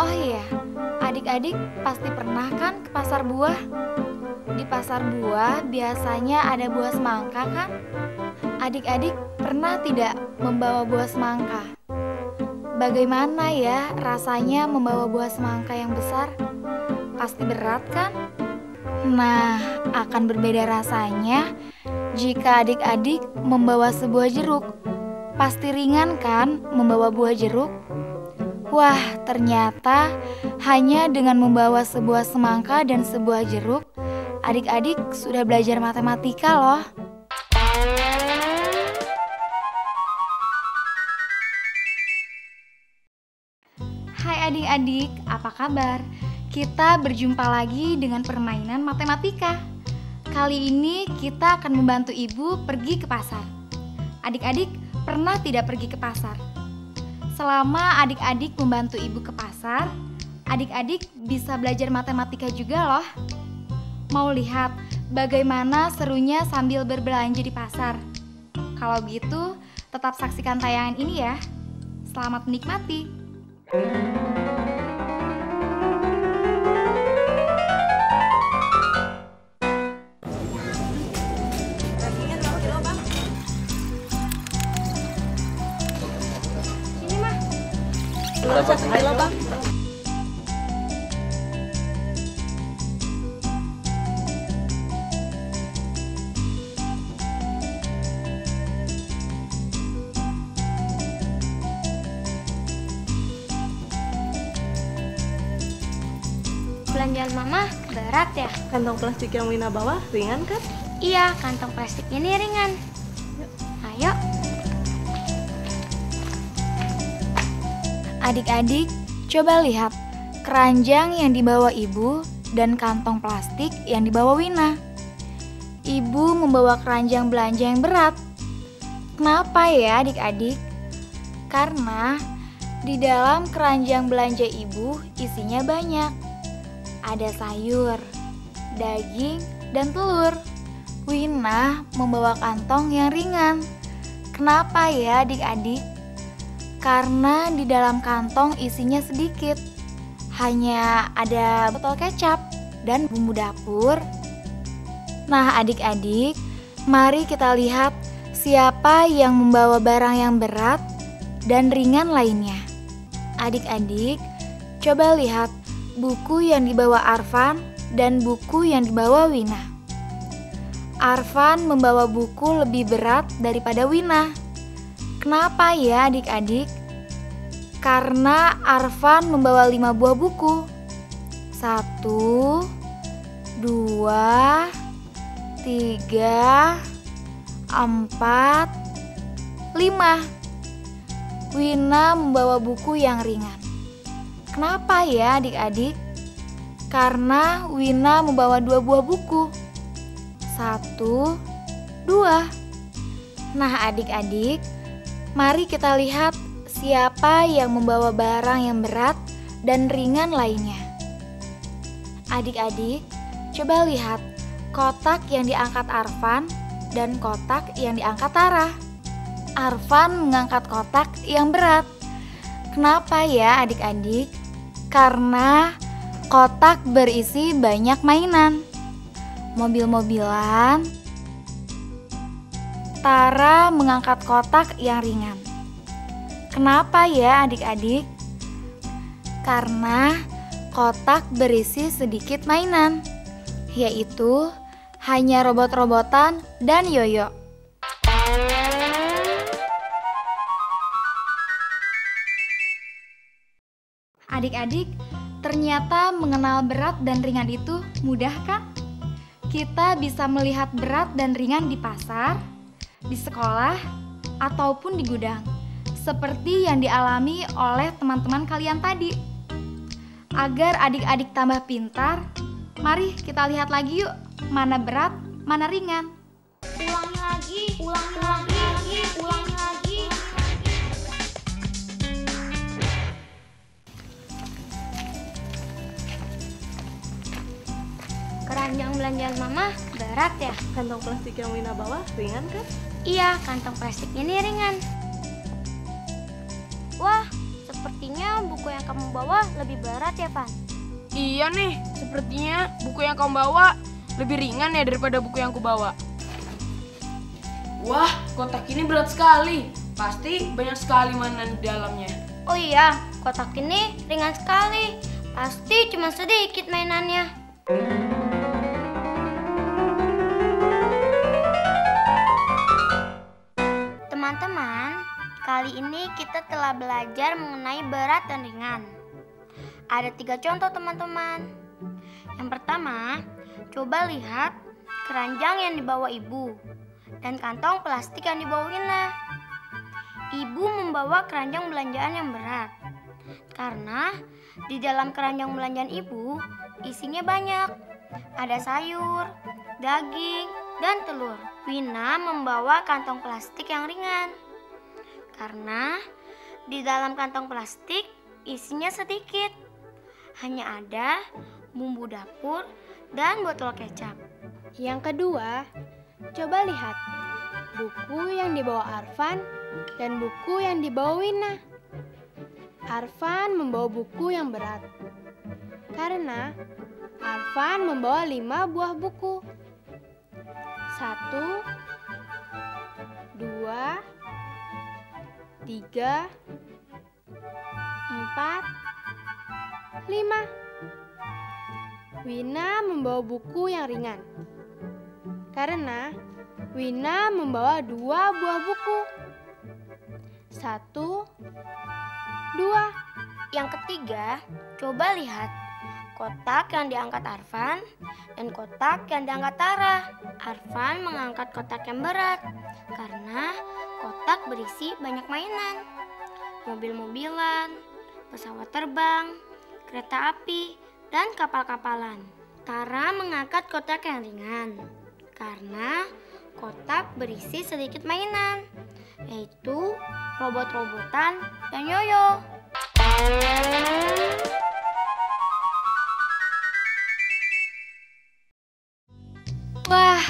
Oh iya, adik-adik pasti pernah kan ke pasar buah? Di pasar buah biasanya ada buah semangka kan? Adik-adik pernah tidak membawa buah semangka? Bagaimana ya rasanya membawa buah semangka yang besar? Pasti berat kan? Nah, akan berbeda rasanya jika adik-adik membawa sebuah jeruk. Pasti ringan kan membawa buah jeruk? Wah, ternyata hanya dengan membawa sebuah semangka dan sebuah jeruk, adik-adik sudah belajar matematika loh. Hai adik-adik, apa kabar? Kita berjumpa lagi dengan permainan matematika. Kali ini kita akan membantu ibu pergi ke pasar. Adik-adik pernah tidak pergi ke pasar? Selama adik-adik membantu ibu ke pasar, adik-adik bisa belajar matematika juga loh. Mau lihat bagaimana serunya sambil berbelanja di pasar? Kalau gitu, tetap saksikan tayangan ini ya. Selamat menikmati. Berapa kilo bang? Belanjaan mama berat ya? Kantong plastik yang Wina bawa ringan kan? Iya, kantong plastik ini ringan. Ayo. Adik-adik, coba lihat keranjang yang dibawa ibu dan kantong plastik yang dibawa Wina. Ibu membawa keranjang belanja yang berat. Kenapa ya adik-adik? Karena di dalam keranjang belanja ibu isinya banyak. Ada sayur, daging, dan telur. Wina membawa kantong yang ringan. Kenapa ya adik-adik? Karena di dalam kantong isinya sedikit. Hanya ada botol kecap dan bumbu dapur. Nah adik-adik, mari kita lihat siapa yang membawa barang yang berat dan ringan lainnya. Adik-adik, coba lihat buku yang dibawa Arfan dan buku yang dibawa Wina. Arfan membawa buku lebih berat daripada Wina. Kenapa ya adik-adik? Karena Arfan membawa 5 buah buku. 1, 2, 3, 4, 5. Wina membawa buku yang ringan. Kenapa ya adik-adik? Karena Wina membawa 2 buah buku. 1, 2. Nah adik-adik, mari kita lihat siapa yang membawa barang yang berat dan ringan lainnya. Adik-adik, coba lihat kotak yang diangkat Arfan dan kotak yang diangkat Tara. Arfan mengangkat kotak yang berat. Kenapa ya adik-adik? Karena kotak berisi banyak mainan, mobil-mobilan. Tara mengangkat kotak yang ringan. Kenapa ya adik-adik? Karena kotak berisi sedikit mainan, yaitu hanya robot-robotan dan yoyo. Adik-adik, ternyata mengenal berat dan ringan itu mudah kan? Kita bisa melihat berat dan ringan di pasar, di sekolah, ataupun di gudang. Seperti yang dialami oleh teman-teman kalian tadi. Agar adik-adik tambah pintar, mari kita lihat lagi yuk, mana berat, mana ringan. Ulangi lagi, ulangi lagi, ulangi lagi. Keranjang belanjaan mama berat ya? Kantong plastik yang Wina bawa ringan kan? Iya, kantong plastik ini ringan. Wah, sepertinya buku buku yang kamu bawa lebih berat ya, Van? Iya nih, sepertinya buku yang kamu bawa lebih ringan ya daripada buku yang aku bawa. Wah, kotak ini berat sekali. Pasti banyak sekali mainan di dalamnya. Oh iya, kotak ini ringan sekali. Pasti cuma sedikit mainannya. Teman-teman, kali ini kita telah belajar mengenai berat dan ringan. Ada 3 contoh teman-teman. Yang pertama, coba lihat keranjang yang dibawa ibu dan kantong plastik yang dibawa Wina. Ibu membawa keranjang belanjaan yang berat karena di dalam keranjang belanjaan ibu isinya banyak. Ada sayur, daging, dan telur. Wina membawa kantong plastik yang ringan karena di dalam kantong plastik isinya sedikit. Hanya ada bumbu dapur dan botol kecap. Yang kedua, coba lihat buku yang dibawa Arfan dan buku yang dibawa Wina. Arfan membawa buku yang berat karena Arfan membawa 5 buah buku. 1, 2, 3, 4, 5. Wina membawa buku yang ringan karena Wina membawa 2 buah buku. 1, 2. Yang ketiga, coba lihat kotak yang diangkat Arfan dan kotak yang diangkat Tara. Arfan mengangkat kotak yang berat karena kotak berisi banyak mainan. Mobil-mobilan, pesawat terbang, kereta api, dan kapal-kapalan. Tara mengangkat kotak yang ringan karena kotak berisi sedikit mainan, yaitu robot-robotan dan yoyo. Wah,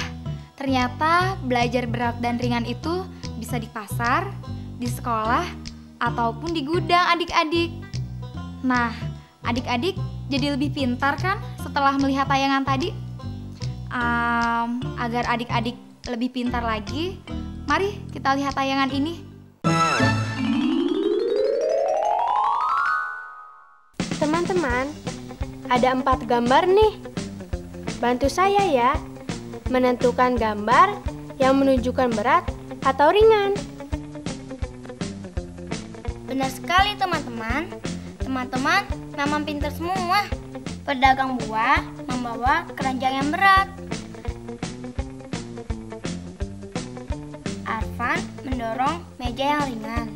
ternyata belajar berat dan ringan itu bisa di pasar, di sekolah, ataupun di gudang adik-adik. Nah, adik-adik jadi lebih pintar kan setelah melihat tayangan tadi? Agar adik-adik lebih pintar lagi, mari kita lihat tayangan ini. Teman-teman, ada 4 gambar nih. Bantu saya ya, menentukan gambar yang menunjukkan berat atau ringan. Benar sekali teman-teman. Teman-teman memang pintar semua. Pedagang buah membawa keranjang yang berat. Arfan mendorong meja yang ringan.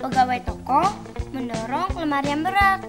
Pegawai toko mendorong lemari yang berat.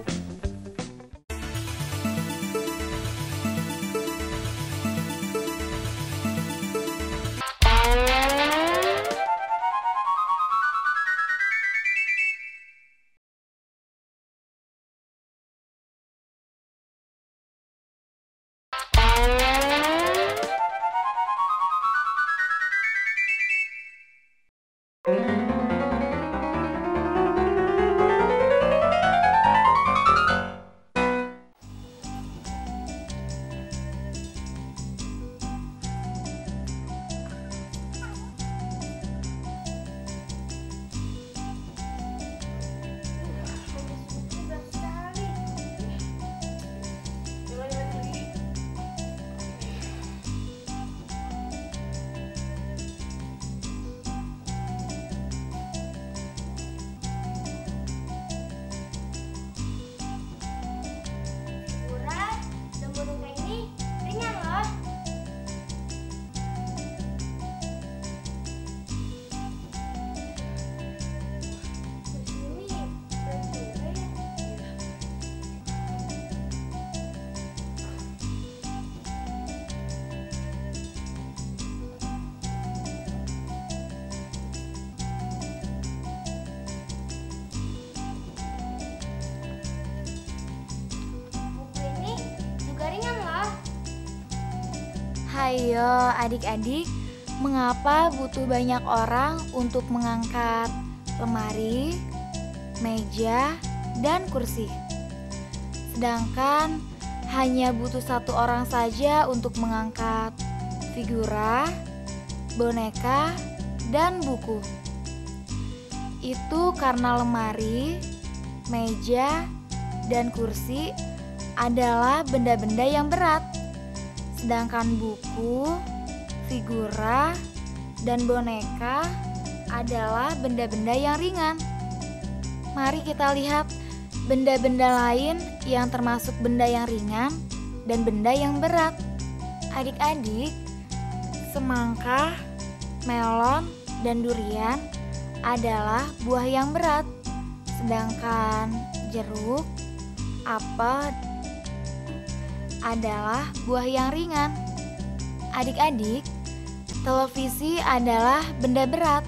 Hayo adik-adik, mengapa butuh banyak orang untuk mengangkat lemari, meja, dan kursi. Sedangkan hanya butuh satu orang saja untuk mengangkat figura, boneka, dan buku. Itu karena lemari, meja, dan kursi adalah benda-benda yang berat. Sedangkan buku, figura, dan boneka adalah benda-benda yang ringan. Mari kita lihat benda-benda lain yang termasuk benda yang ringan dan benda yang berat. Adik-adik, semangka, melon, dan durian adalah buah yang berat. Sedangkan jeruk, apel adalah buah yang ringan. Adik-adik, televisi adalah benda berat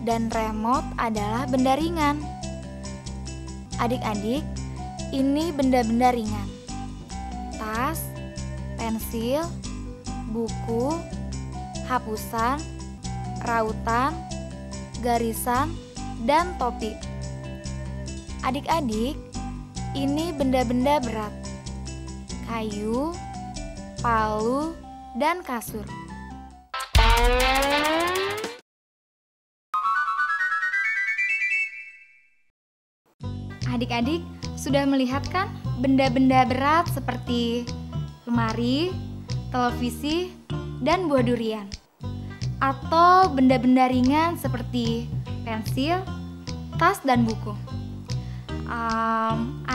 dan remote adalah benda ringan. Adik-adik, ini benda-benda ringan. Tas, pensil, buku, hapusan, rautan, garisan, dan topi. Adik-adik, ini benda-benda berat. Kayu, palu, dan kasur. Adik-adik sudah melihat kan benda-benda berat seperti lemari, televisi, dan buah durian. Atau benda-benda ringan seperti pensil, tas, dan buku.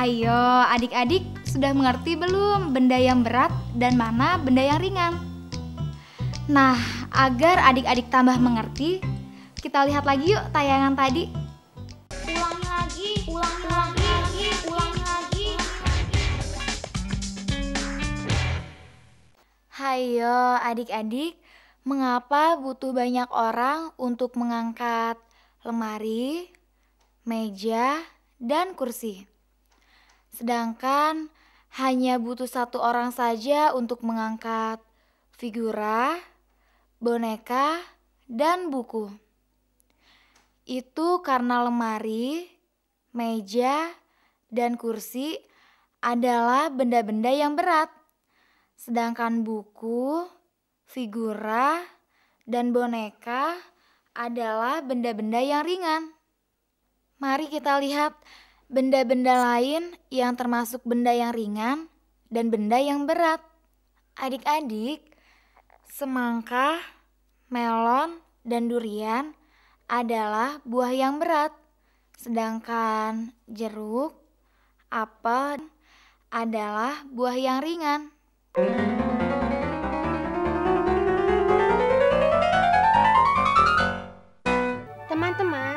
Ayo adik-adik sudah mengerti belum benda yang berat dan mana benda yang ringan? Nah, agar adik-adik tambah mengerti, kita lihat lagi yuk tayangan tadi. Ulangi lagi, ulangi lagi, ulangi lagi. Hayo adik-adik, mengapa butuh banyak orang untuk mengangkat lemari, meja, dan kursi? Sedangkan hanya butuh satu orang saja untuk mengangkat figura, boneka, dan buku. Itu karena lemari, meja, dan kursi adalah benda-benda yang berat. Sedangkan buku, figura, dan boneka adalah benda-benda yang ringan. Mari kita lihat benda-benda lain yang termasuk benda yang ringan dan benda yang berat. Adik-adik, semangka, melon, dan durian adalah buah yang berat. Sedangkan jeruk, apel adalah buah yang ringan. Teman-teman,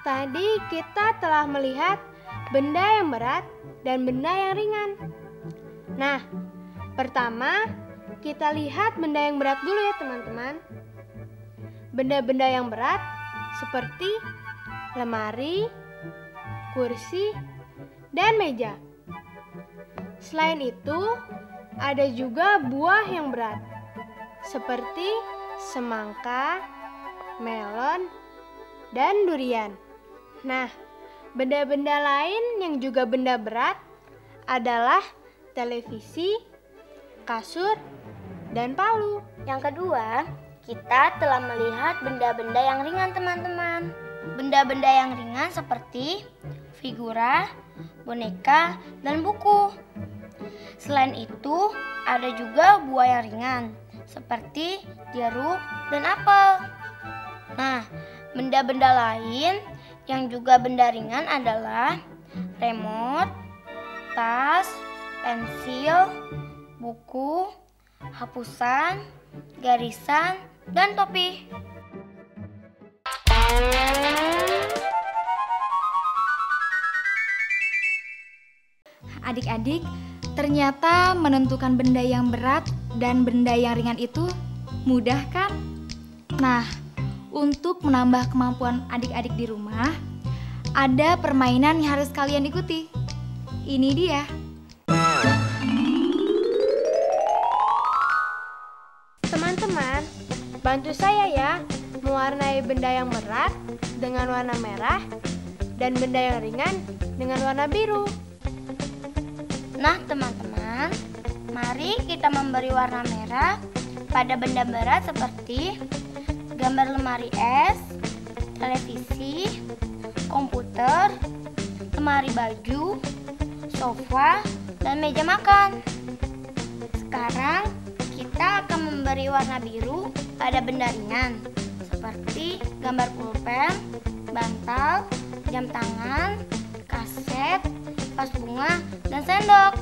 tadi kita telah melihat benda yang berat dan benda yang ringan. Nah, pertama kita lihat benda yang berat dulu ya teman-teman. Benda-benda yang berat seperti lemari, kursi, dan meja. Selain itu, ada juga buah yang berat seperti semangka, melon, dan durian. Nah, benda-benda lain yang juga benda berat adalah televisi, kasur, dan palu. Yang kedua, kita telah melihat benda-benda yang ringan teman-teman. Benda-benda yang ringan seperti figura, boneka, dan buku. Selain itu, ada juga buah yang ringan seperti jeruk dan apel. Nah, benda-benda lain yang juga benda ringan adalah remote, tas, pensil, buku, hapusan, garisan, dan topi. Adik-adik, ternyata menentukan benda yang berat dan benda yang ringan itu mudah kan? Nah, untuk menambah kemampuan adik-adik di rumah, ada permainan yang harus kalian ikuti. Ini dia. Teman-teman, bantu saya ya mewarnai benda yang berat dengan warna merah dan benda yang ringan dengan warna biru. Nah, teman-teman, mari kita memberi warna merah pada benda berat seperti gambar lemari es, televisi, komputer, lemari baju, sofa, dan meja makan. Sekarang kita akan memberi warna biru pada benda ringan seperti gambar pulpen, bantal, jam tangan, kaset, vas bunga, dan sendok.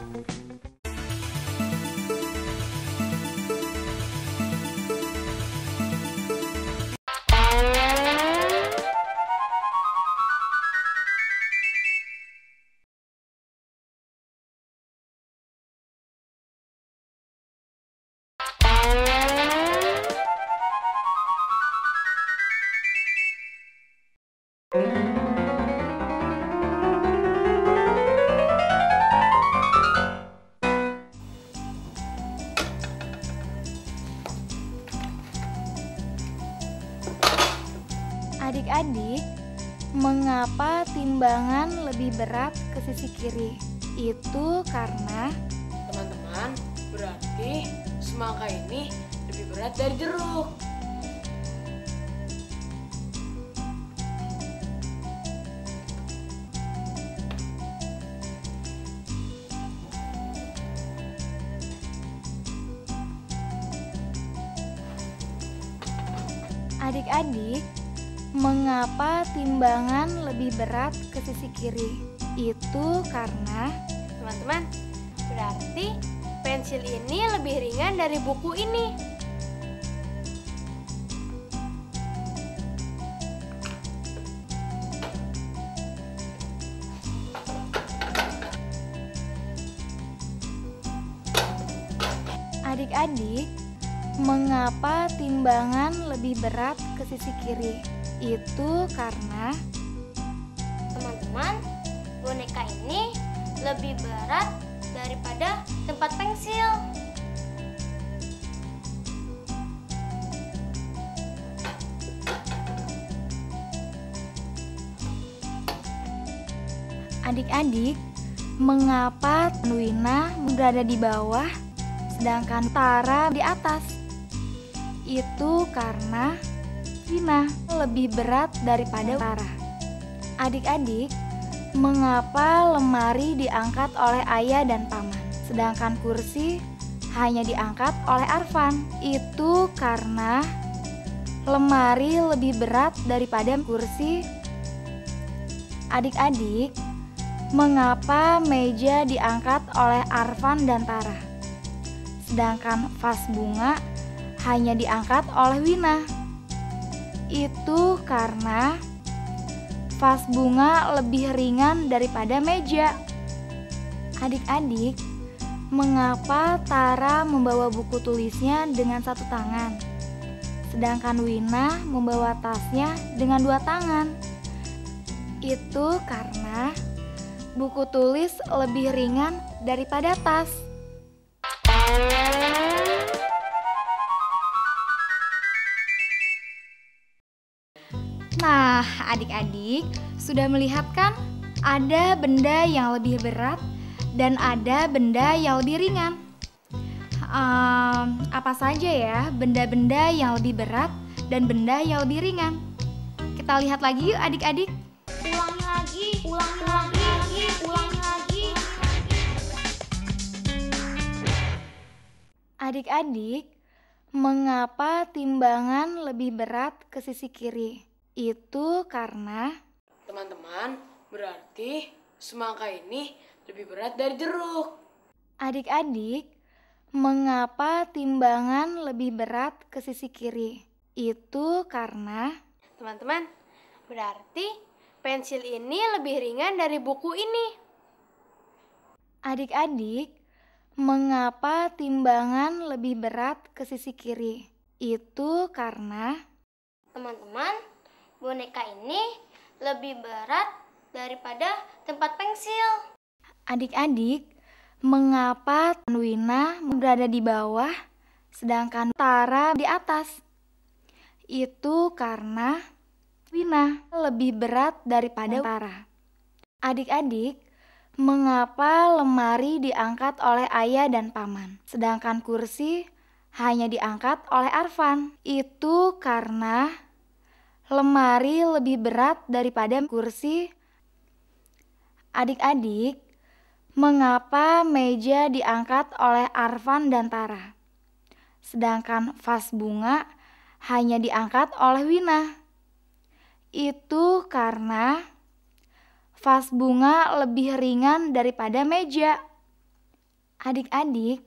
Adik-adik, mengapa timbangan lebih berat ke sisi kiri? Itu karena Teman-teman, berarti semangka ini lebih berat dari jeruk. adik-adik, mengapa timbangan lebih berat ke sisi kiri? Itu karena Teman-teman, berarti pensil ini lebih ringan dari buku ini. adik-adik, mengapa timbangan lebih berat ke sisi kiri? Itu karena Teman-teman, boneka ini lebih berat daripada tempat pensil. adik-adik, mengapa Wina berada di bawah sedangkan Tara di atas? Itu karena Wina lebih berat daripada Tara. Adik-adik, mengapa lemari diangkat oleh ayah dan paman, sedangkan kursi hanya diangkat oleh Arfan? Itu karena lemari lebih berat daripada kursi. Adik-adik, mengapa meja diangkat oleh Arfan dan Tara, sedangkan vas bunga hanya diangkat oleh Wina? Itu karena vas bunga lebih ringan daripada meja. Adik-adik, mengapa Tara membawa buku tulisnya dengan satu tangan, sedangkan Wina membawa tasnya dengan dua tangan? Itu karena buku tulis lebih ringan daripada tas. Nah, adik-adik sudah melihat kan? Ada benda yang lebih berat dan ada benda yang lebih ringan. Apa saja ya benda-benda yang lebih berat dan benda yang lebih ringan? Kita lihat lagi yuk adik-adik. Ulangi lagi, ulangi lagi, ulangi lagi. Adik-adik, mengapa timbangan lebih berat ke sisi kiri? Itu karena Teman-teman, berarti semangka ini lebih berat dari jeruk. adik-adik, mengapa timbangan lebih berat ke sisi kiri? Itu karena Teman-teman, berarti pensil ini lebih ringan dari buku ini. adik-adik, mengapa timbangan lebih berat ke sisi kiri? Itu karena Teman-teman, boneka ini lebih berat daripada tempat pensil. adik-adik, mengapa Wina berada di bawah sedangkan Tara di atas? Itu karena Wina lebih berat daripada Tara. Adik-adik, mengapa lemari diangkat oleh ayah dan paman, sedangkan kursi hanya diangkat oleh Arfan? Itu karena lemari lebih berat daripada kursi. Adik-adik, mengapa meja diangkat oleh Arfan dan Tara, sedangkan vas bunga hanya diangkat oleh Wina? Itu karena vas bunga lebih ringan daripada meja. Adik-adik,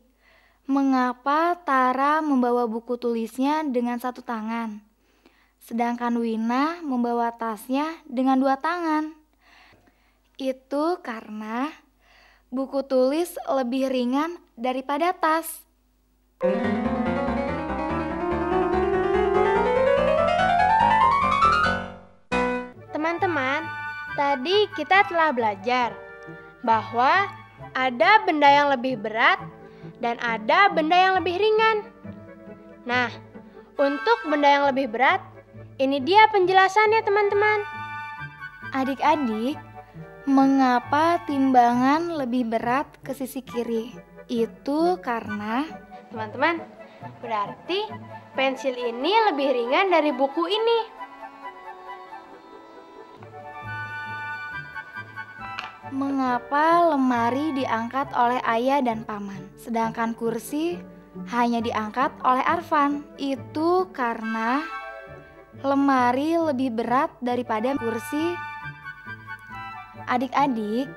mengapa Tara membawa buku tulisnya dengan satu tangan, sedangkan Wina membawa tasnya dengan dua tangan? Itu karena buku tulis lebih ringan daripada tas. Teman-teman, tadi kita telah belajar bahwa ada benda yang lebih berat dan ada benda yang lebih ringan. Nah, untuk benda yang lebih berat, ini dia penjelasannya teman-teman. Adik-adik, mengapa timbangan lebih berat ke sisi kiri? Itu karena Teman-teman, berarti pensil ini lebih ringan dari buku ini. mengapa lemari diangkat oleh ayah dan paman, sedangkan kursi hanya diangkat oleh Arfan? Itu karena lemari lebih berat daripada kursi. Adik-adik,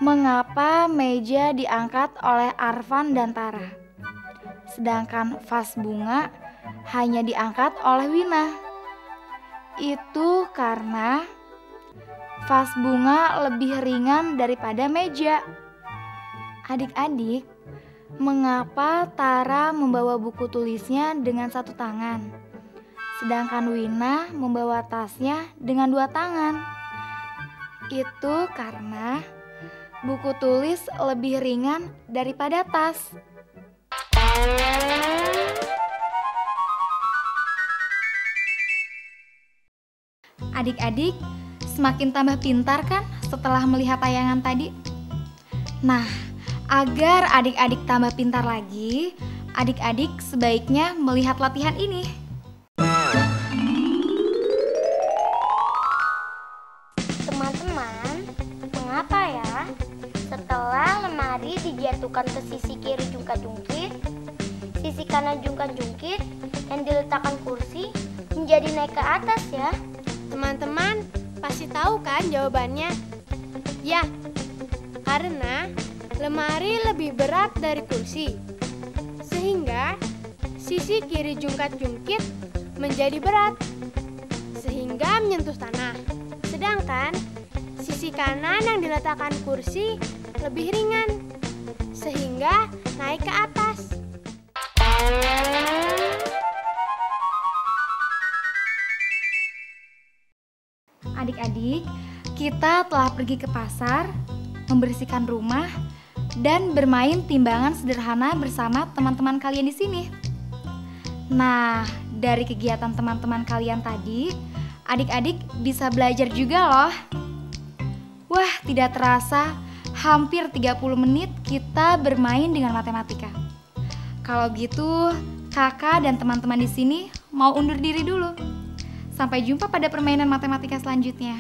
mengapa meja diangkat oleh Arfan dan Tara, sedangkan vas bunga hanya diangkat oleh Wina? Itu karena vas bunga lebih ringan daripada meja. Adik-adik, mengapa Tara membawa buku tulisnya dengan satu tangan, sedangkan Wina membawa tasnya dengan dua tangan? Itu karena buku tulis lebih ringan daripada tas. Adik-adik, semakin tambah pintar kan setelah melihat tayangan tadi? Nah, agar adik-adik tambah pintar lagi, adik-adik sebaiknya melihat latihan ini. Teman-teman, mengapa ya setelah lemari dijatuhkan ke sisi kiri jungkat-jungkit, sisi kanan jungkat-jungkit yang diletakkan kursi menjadi naik ke atas ya? Teman-teman pasti tahu kan jawabannya? Ya, karena lemari lebih berat dari kursi, sehingga sisi kiri jungkat-jungkit menjadi berat, sehingga menyentuh tanah. Sedangkan sisi kanan yang diletakkan kursi lebih ringan, sehingga naik ke atas. Adik-adik, kita telah pergi ke pasar, membersihkan rumah, dan bermain timbangan sederhana bersama teman-teman kalian di sini. Nah, dari kegiatan teman-teman kalian tadi, adik-adik bisa belajar juga loh. Wah, tidak terasa hampir 30 menit kita bermain dengan matematika. Kalau gitu, kakak dan teman-teman di sini mau undur diri dulu. Sampai jumpa pada permainan matematika selanjutnya.